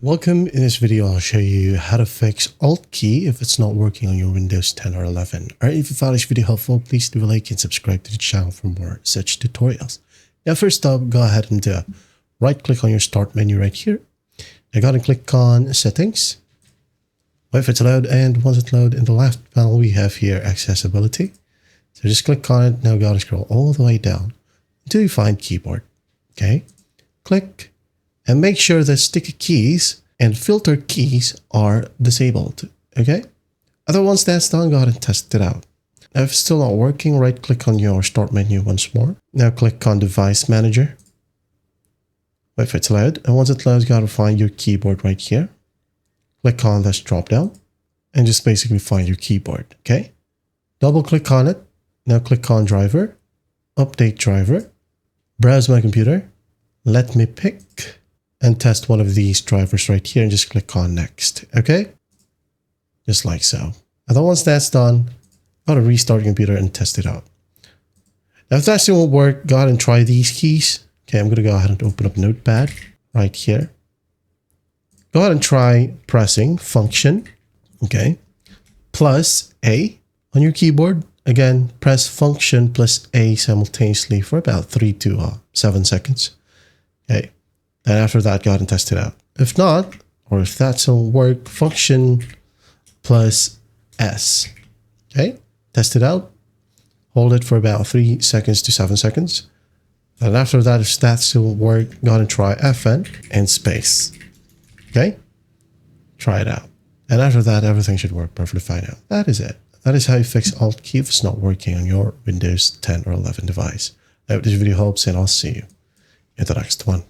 Welcome. In this video, I'll show you how to fix Alt key if it's not working on your Windows 10 or 11. Alright, if you found this video helpful, please do like and subscribe to the channel for more such tutorials. Now, first up, go ahead and right click on your start menu right here. Now go ahead and click on settings. Wait for it to load, and once it's loaded, in the left panel, we have here accessibility. So just click on it. Now go ahead and scroll all the way down until you find keyboard. Okay, click. And make sure that sticky keys and filter keys are disabled, okay? Once that's done, go ahead and test it out. Now, if it's still not working, right click on your start menu once more. Now click on device manager. Wait for it to load. And once it loads, go ahead and find your keyboard right here. Click on this drop down and just basically find your keyboard, okay? Double click on it. Now click on driver, update driver, browse my computer, let me pick, and test one of these drivers right here and just click on next, okay? Just like so. And then once that's done, go to restart your computer and test it out. Now, if that still won't work, go ahead and try these keys. Okay, I'm going to go ahead and open up Notepad right here. Go ahead and try pressing function, okay, plus A on your keyboard. Again, press function plus A simultaneously for about 3 to 7 seconds. Okay. And after that, go ahead and test it out. If not, or if that doesn't work, function plus S. Okay, test it out. Hold it for about 3 seconds to 7 seconds. And after that, if that still work, go ahead and try FN and space. Okay, try it out. And after that, everything should work perfectly fine now. That is it. That is how you fix Alt key if it's not working on your Windows 10 or 11 device. I hope this video helps, and I'll see you in the next one.